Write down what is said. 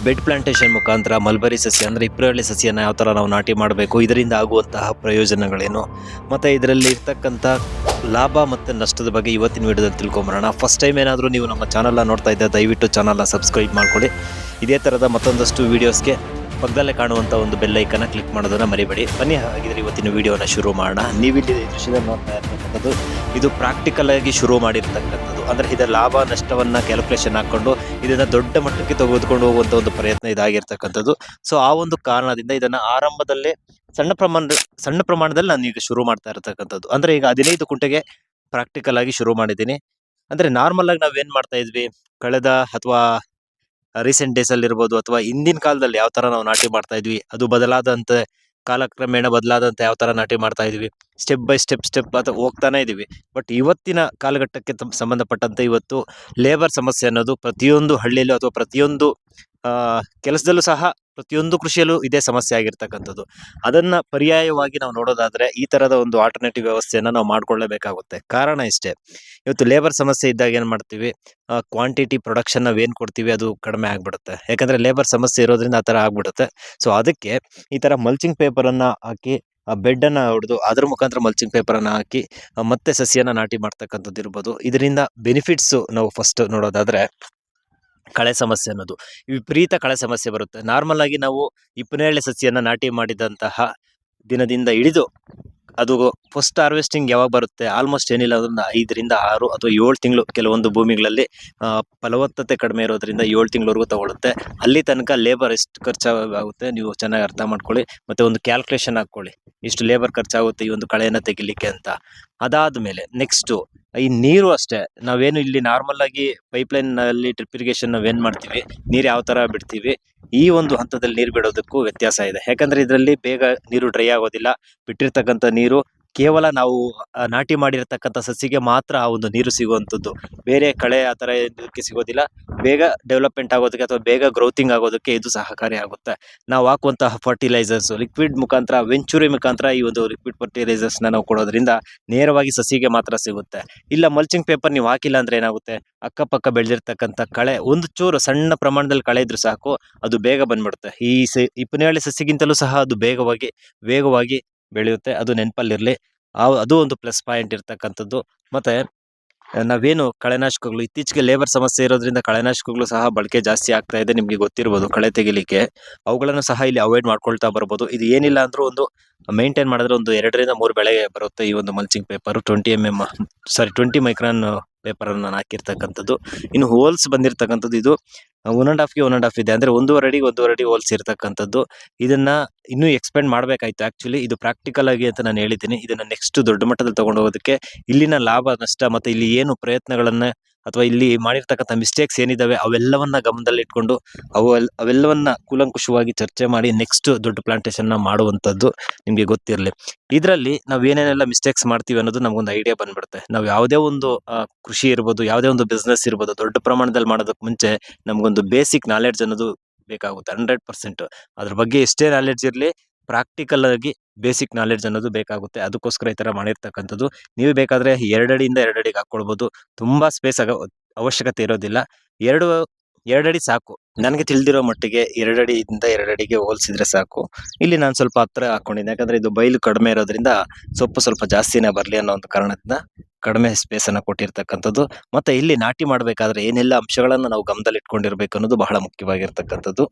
Bed plantation ಮುಖಾಂತರ mulberry ಸಸ್ಯ ಅಂದರೆ ಇಪ್ರಹಳ್ಳಿ ಸಸ್ಯನ ಯಾವ ಥರ ನಾವು ನಾಟಿ ಮಾಡಬೇಕು, ಇದರಿಂದ ಆಗುವಂತಹ ಪ್ರಯೋಜನಗಳೇನು, ಮತ್ತು ಇದರಲ್ಲಿ ಇರ್ತಕ್ಕಂಥ ಲಾಭ ಮತ್ತು ನಷ್ಟದ ಬಗ್ಗೆ ಇವತ್ತಿನ ವಿಡಿಯೋದಲ್ಲಿ ತಿಳ್ಕೊಂಬರೋಣ. ಫಸ್ಟ್ ಟೈಮ್ ಏನಾದರೂ ನೀವು ನಮ್ಮ ಚಾನಲ್ನ ನೋಡ್ತಾ ಇದ್ದರೆ ದಯವಿಟ್ಟು ಚಾನಲ್ನ ಸಬ್ಸ್ಕ್ರೈಬ್ ಮಾಡ್ಕೊಳ್ಳಿ. ಇದೇ ಥರದ ಮತ್ತೊಂದಷ್ಟು ವೀಡಿಯೋಸ್ಗೆ ಪಕ್ಕದಲ್ಲೇ ಕಾಣುವಂಥ ಒಂದು ಬೆಲ್ ಐಕನ್ನ ಕ್ಲಿಕ್ ಮಾಡೋದನ್ನು ಮರಿಬೇಡಿ. ಬನ್ನಿ, ಹಾಗಿದ್ರೆ ಇವತ್ತಿನ ವಿಡಿಯೋನ ಶುರು ಮಾಡೋಣ. ನೀವಿಲ್ಲಿ ದೃಶ್ಯದಲ್ಲಿ ನೋಡ್ತಾ ಇರ್ತಕ್ಕಂಥದ್ದು ಇದು ಪ್ರಾಕ್ಟಿಕಲ್ ಆಗಿ ಶುರು ಮಾಡಿರ್ತಕ್ಕಂಥದ್ದು. ಅಂದರೆ ಇದರ ಲಾಭ ನಷ್ಟವನ್ನು ಕ್ಯಾಲ್ಕುಲೇಷನ್ ಹಾಕ್ಕೊಂಡು ಇದನ್ನು ದೊಡ್ಡ ಮಟ್ಟಕ್ಕೆ ತೆಗೆದುಕೊಂಡು ಹೋಗುವಂಥ ಒಂದು ಪ್ರಯತ್ನ ಇದಾಗಿರ್ತಕ್ಕಂಥದ್ದು. ಸೊ ಆ ಒಂದು ಕಾರಣದಿಂದ ಇದನ್ನು ಆರಂಭದಲ್ಲೇ ಸಣ್ಣ ಪ್ರಮಾಣದಲ್ಲಿ ನಾನು ಈಗ ಶುರು ಮಾಡ್ತಾ ಇರ್ತಕ್ಕಂಥದ್ದು. ಅಂದರೆ ಈಗ 15 ಕುಂಟೆಗೆ ಪ್ರಾಕ್ಟಿಕಲ್ ಆಗಿ ಶುರು ಮಾಡಿದ್ದೀನಿ. ಅಂದರೆ ನಾರ್ಮಲ್ ಆಗಿ ನಾವೇನು ಮಾಡ್ತಾ ಇದ್ವಿ, ಕಳೆದ ಅಥವಾ ರೀಸೆಂಟ್ ಡೇಸ್ ಅಲ್ಲಿ ಇರ್ಬೋದು, ಅಥವಾ ಹಿಂದಿನ ಕಾಲದಲ್ಲಿ ಯಾವ ತರ ನಾವು ನಾಟಿ ಮಾಡ್ತಾ ಇದ್ವಿ, ಅದು ಬದಲಾದಂತೆ ಕಾಲಕ್ರಮೇಣ ಬದಲಾದಂತೆ ಯಾವ ತರ ನಾಟಿ ಮಾಡ್ತಾ ಇದ್ವಿ, ಸ್ಟೆಪ್ ಬೈ ಸ್ಟೆಪ್ ಅಥವಾ ಹೋಗ್ತಾನೆ ಇದೀವಿ. ಬಟ್ ಇವತ್ತಿನ ಕಾಲಘಟ್ಟಕ್ಕೆ ಸಂಬಂಧಪಟ್ಟಂತೆ ಇವತ್ತು ಲೇಬರ್ ಸಮಸ್ಯೆ ಅನ್ನೋದು ಪ್ರತಿಯೊಂದು ಹಳ್ಳಿಯಲ್ಲೂ ಅಥವಾ ಪ್ರತಿಯೊಂದು ಕೆಲಸದಲ್ಲೂ ಸಹ ಪ್ರತಿಯೊಂದು ಕೃಷಿಯಲ್ಲೂ ಇದೇ ಸಮಸ್ಯೆ ಆಗಿರ್ತಕ್ಕಂಥದ್ದು. ಅದನ್ನ ಪರ್ಯಾಯವಾಗಿ ನಾವು ನೋಡೋದಾದ್ರೆ ಈ ತರದ ಒಂದು ಆಲ್ಟರ್ನೇಟಿವ್ ವ್ಯವಸ್ಥೆಯನ್ನ ನಾವು ಮಾಡ್ಕೊಳ್ಳೇಬೇಕಾಗುತ್ತೆ. ಕಾರಣ ಇಷ್ಟೇ, ಇವತ್ತು ಲೇಬರ್ ಸಮಸ್ಯೆ ಇದ್ದಾಗ ಏನ್ ಮಾಡ್ತೀವಿ, ಕ್ವಾಂಟಿಟಿ ಪ್ರೊಡಕ್ಷನ್ ನಾವೇನ್ ಕೊಡ್ತೀವಿ ಅದು ಕಡಿಮೆ ಆಗ್ಬಿಡುತ್ತೆ. ಯಾಕಂದ್ರೆ ಲೇಬರ್ ಸಮಸ್ಯೆ ಇರೋದ್ರಿಂದ ಆ ತರ ಆಗ್ಬಿಡುತ್ತೆ. ಸೊ ಅದಕ್ಕೆ ಈ ತರ ಮಲ್ಚಿಂಗ್ ಪೇಪರ್ ಅನ್ನ ಹಾಕಿ ಬೆಡ್ ಅನ್ನ ಹೊಡೆದು ಅದ್ರ ಮುಖಾಂತರ ಮಲ್ಚಿಂಗ್ ಪೇಪರ್ ಅನ್ನ ಹಾಕಿ ಮತ್ತೆ ಸಸಿಯನ್ನ ನಾಟಿ ಮಾಡ್ತಕ್ಕಂಥದ್ದು ಇರ್ಬೋದು. ಇದರಿಂದ ಬೆನಿಫಿಟ್ಸ್ ನಾವು ಫಸ್ಟ್ ನೋಡೋದಾದ್ರೆ, ಕಳೆ ಸಮಸ್ಯೆ ಅನ್ನೋದು ವಿಪರೀತ ಕಳೆ ಸಮಸ್ಯೆ ಬರುತ್ತೆ. ನಾರ್ಮಲ್ ಆಗಿ ನಾವು ಇಪ್ಪನೇರಳೆ ಸಸಿಯನ್ನ ನಾಟಿ ಮಾಡಿದಂತಹ ದಿನದಿಂದ ಹಿಡಿದು ಅದು ಫಸ್ಟ್ ಹಾರ್ವೆಸ್ಟಿಂಗ್ ಯಾವಾಗ ಬರುತ್ತೆ, ಆಲ್ಮೋಸ್ಟ್ ಏನಿಲ್ಲ ಅಂದ್ರೆ 5 ರಿಂದ 6 ಅಥವಾ 7 ತಿಂಗಳು ಕೆಲವೊಂದು ಭೂಮಿಗಳಲ್ಲಿ ಫಲವತ್ತತೆ ಕಡಿಮೆ ಇರೋದ್ರಿಂದ 7 ತಿಂಗಳವರೆಗೂ ತಗೊಳುತ್ತೆ. ಅಲ್ಲಿ ತನಕ ಲೇಬರ್ ಎಷ್ಟು ಖರ್ಚಾಗುತ್ತೆ ನೀವು ಚೆನ್ನಾಗಿ ಅರ್ಥ ಮಾಡ್ಕೊಳ್ಳಿ, ಮತ್ತೆ ಒಂದು ಕ್ಯಾಲ್ಕುಲೇಷನ್ ಹಾಕೊಳ್ಳಿ, ಇಷ್ಟು ಲೇಬರ್ ಖರ್ಚಾಗುತ್ತೆ ಈ ಒಂದು ಕಳೆಯನ್ನ ತೆಗಿಲಿಕ್ಕೆ ಅಂತ. ಅದಾದ್ಮೇಲೆ ನೆಕ್ಸ್ಟ್ ಈ ನೀರು ಅಷ್ಟೇ, ನಾವೇನು ಇಲ್ಲಿ ನಾರ್ಮಲ್ ಆಗಿ ಪೈಪ್ಲೈನ್ ನಲ್ಲಿ ಡ್ರಿಪ್ ಇರಿಗೇಷನ್ ನಾವೇನ್ ಮಾಡ್ತೀವಿ, ನೀರು ಯಾವ ತರ ಬಿಡ್ತೀವಿ, ಈ ಒಂದು ಹಂತದಲ್ಲಿ ನೀರು ಬಿಡೋದಕ್ಕೂ ವ್ಯತ್ಯಾಸ ಇದೆ. ಯಾಕಂದ್ರೆ ಇದರಲ್ಲಿ ಬೇಗ ನೀರು ಡ್ರೈ ಆಗೋದಿಲ್ಲ. ಬಿಟ್ಟಿರ್ತಕ್ಕಂಥ ನೀರು ಕೇವಲ ನಾವು ನಾಟಿ ಮಾಡಿರ್ತಕ್ಕಂಥ ಸಸಿಗೆ ಮಾತ್ರ ಆ ಒಂದು ನೀರು ಸಿಗುವಂಥದ್ದು. ಬೇರೆ ಕಳೆ ಆ ತರ ಇದಕ್ಕೆ ಸಿಗೋದಿಲ್ಲ. ಬೇಗ ಡೆವಲಪ್ಮೆಂಟ್ ಆಗೋದಕ್ಕೆ ಅಥವಾ ಬೇಗ ಗ್ರೋತಿಂಗ್ ಆಗೋದಕ್ಕೆ ಇದು ಸಹಕಾರಿ ಆಗುತ್ತೆ. ನಾವು ಹಾಕುವಂತಹ ಫರ್ಟಿಲೈಸರ್ಸ್ ಲಿಕ್ವಿಡ್ ಮುಖಾಂತರ, ವೆಂಚುರಿ ಮುಖಾಂತರ ಈ ಒಂದು ಲಿಕ್ವಿಡ್ ಫರ್ಟಿಲೈಸರ್ಸ್ ನಾವು ಕೊಡೋದ್ರಿಂದ ನೇರವಾಗಿ ಸಸಿಗೆ ಮಾತ್ರ ಸಿಗುತ್ತೆ. ಇಲ್ಲ ಮಲ್ಚಿಂಗ್ ಪೇಪರ್ ನೀವು ಹಾಕಿಲ್ಲ ಅಂದ್ರೆ ಏನಾಗುತ್ತೆ, ಅಕ್ಕಪಕ್ಕ ಬೆಳೆದಿರ್ತಕ್ಕಂಥ ಕಳೆ ಒಂದು ಚೂರು ಸಣ್ಣ ಪ್ರಮಾಣದಲ್ಲಿ ಕಳೆ ಇದ್ರೂ ಸಾಕು, ಅದು ಬೇಗ ಬಂದ್ಬಿಡುತ್ತೆ. ಈ ಇಪ್ಪನೇರಳೆ ಸಸಿಗಿಂತಲೂ ಸಹ ಅದು ವೇಗವಾಗಿ ಬೆಳೆಯುತ್ತೆ. ಅದು ನೆನಪಲ್ಲಿರಲಿ. ಅದು ಒಂದು ಪ್ಲಸ್ ಪಾಯಿಂಟ್ ಇರ್ತಕ್ಕಂಥದ್ದು. ಮತ್ತೆ ನಾವೇನು ಕಳೆನಾಶಕಗಳು, ಇತ್ತೀಚೆಗೆ ಲೇಬರ್ ಸಮಸ್ಯೆ ಇರೋದ್ರಿಂದ ಕಳೆನಾಶಕಗಳು ಸಹ ಬಳಕೆ ಜಾಸ್ತಿ ಆಗ್ತಾ ಇದೆ, ನಿಮ್ಗೆ ಗೊತ್ತಿರ್ಬೋದು. ಕಳೆ ತೆಗಿಲಿಕ್ಕೆ ಅವುಗಳನ್ನು ಸಹ ಇಲ್ಲಿ ಅವಾಯ್ಡ್ ಮಾಡ್ಕೊಳ್ತಾ ಬರ್ಬೋದು. ಇದು ಏನಿಲ್ಲ ಅಂದ್ರೂ ಒಂದು ಮೇಂಟೈನ್ ಮಾಡಿದ್ರೆ ಒಂದು 2 ರಿಂದ 3 ಬೆಳೆ ಬರುತ್ತೆ ಈ ಒಂದು ಮಲ್ಚಿಂಗ್ ಪೇಪರ್. 20 ಮೈಕ್ರಾನ್ ಪೇಪರ್ ಅನ್ನು ನಾನು ಹಾಕಿರ್ತಕ್ಕಂಥದ್ದು. ಇನ್ನು ಹೋಲ್ಸ್ ಬಂದಿರತಕ್ಕಂಥದ್ದು ಇದು 1.5 ಗೆ 1.5 ಇದೆ, ಅಂದ್ರೆ 1.5 ಅಡಿ ಹೋಲ್ಸ್ ಇರ್ತಕ್ಕಂಥದ್ದು. ಇದನ್ನ ಇನ್ನೂ ಎಕ್ಸ್ಪೆಂಡ್ ಮಾಡ್ಬೇಕಾಯ್ತು. ಆಕ್ಚುಲಿ ಇದು ಪ್ರಾಕ್ಟಿಕಲ್ ಆಗಿ ಅಂತ ನಾನು ಹೇಳಿದ್ದೀನಿ. ಇದನ್ನ ನೆಕ್ಸ್ಟ್ ದೊಡ್ಡ ಮಟ್ಟದಲ್ಲಿ ತಗೊಂಡು ಹೋಗೋದಕ್ಕೆ ಇಲ್ಲಿನ ಲಾಭ ನಷ್ಟ ಮತ್ತೆ ಇಲ್ಲಿ ಏನು ಪ್ರಯತ್ನಗಳನ್ನ ಅಥವಾ ಇಲ್ಲಿ ಮಾಡಿರ್ತಕ್ಕಂಥ ಮಿಸ್ಟೇಕ್ಸ್ ಏನಿದಾವೆ ಅವೆಲ್ಲವನ್ನ ಗಮನದಲ್ಲಿ ಇಟ್ಕೊಂಡು ಅವೆಲ್ಲವನ್ನ ಕೂಲಂಕುಷವಾಗಿ ಚರ್ಚೆ ಮಾಡಿ ನೆಕ್ಸ್ಟ್ ದೊಡ್ಡ ಪ್ಲಾಂಟೇಶನ್ ಮಾಡುವಂಥದ್ದು ನಿಮ್ಗೆ ಗೊತ್ತಿರಲಿ. ಇದರಲ್ಲಿ ನಾವು ಏನೇನೆಲ್ಲ ಮಿಸ್ಟೇಕ್ಸ್ ಮಾಡ್ತೀವಿ ಅನ್ನೋದು ನಮಗೊಂದು ಐಡಿಯಾ ಬಂದ್ಬಿಡುತ್ತೆ. ನಾವು ಯಾವುದೇ ಒಂದು ಕೃಷಿ ಇರ್ಬೋದು, ಯಾವುದೇ ಒಂದು ಬಿಸ್ನೆಸ್ ಇರ್ಬೋದು, ದೊಡ್ಡ ಪ್ರಮಾಣದಲ್ಲಿ ಮಾಡೋದಕ್ಕೆ ಮುಂಚೆ ನಮಗೊಂದು ಬೇಸಿಕ್ ನಾಲೆಡ್ಜ್ ಅನ್ನೋದು ಬೇಕಾಗುತ್ತೆ. 100%. ಅದ್ರ ಬಗ್ಗೆ ಎಷ್ಟೇ ನಾಲೆಡ್ಜ್ ಇರಲಿ, ಪ್ರಾಕ್ಟಿಕಲ್ ಆಗಿ ಬೇಸಿಕ್ ನಾಲೆಡ್ಜ್ ಅನ್ನೋದು ಬೇಕಾಗುತ್ತೆ. ಅದಕ್ಕೋಸ್ಕರ ಈ ತರ ಮಾಡಿರ್ತಕ್ಕಂಥದ್ದು. ನೀವು ಬೇಕಾದ್ರೆ 2 ಅಡಿಯಿಂದ 2 ಅಡಿಗೆ ಹಾಕೊಳ್ಬಹುದು. ತುಂಬಾ ಸ್ಪೇಸ್ ಅವಶ್ಯಕತೆ ಇರೋದಿಲ್ಲ. 2 ಅಡಿ ಸಾಕು. ನನಗೆ ತಿಳಿದಿರೋ ಮಟ್ಟಿಗೆ 2 ಅಡಿಯಿಂದ 2 ಅಡಿಗೆ ಹೋಲಿಸಿದ್ರೆ ಸಾಕು. ಇಲ್ಲಿ ನಾನು ಸ್ವಲ್ಪ ಹತ್ರ ಹಾಕೊಂಡಿದ್ದೆ, ಯಾಕಂದ್ರೆ ಇದು ಬಯಲು ಕಡಿಮೆ ಇರೋದ್ರಿಂದ ಸ್ವಲ್ಪ ಜಾಸ್ತಿನೇ ಬರ್ಲಿ ಅನ್ನೋ ಒಂದು ಕಾರಣದಿಂದ ಕಡಿಮೆ ಸ್ಪೇಸ್ ಅನ್ನ ಕೊಟ್ಟಿರ್ತಕ್ಕಂಥದ್ದು. ಮತ್ತೆ ಇಲ್ಲಿ ನಾಟಿ ಮಾಡ್ಬೇಕಾದ್ರೆ ಏನೆಲ್ಲ ಅಂಶಗಳನ್ನ ನಾವು ಗಮನದಲ್ಲಿ ಇಟ್ಕೊಂಡಿರ್ಬೇಕು ಅನ್ನೋದು ಬಹಳ ಮುಖ್ಯವಾಗಿರ್ತಕ್ಕಂಥದ್ದು.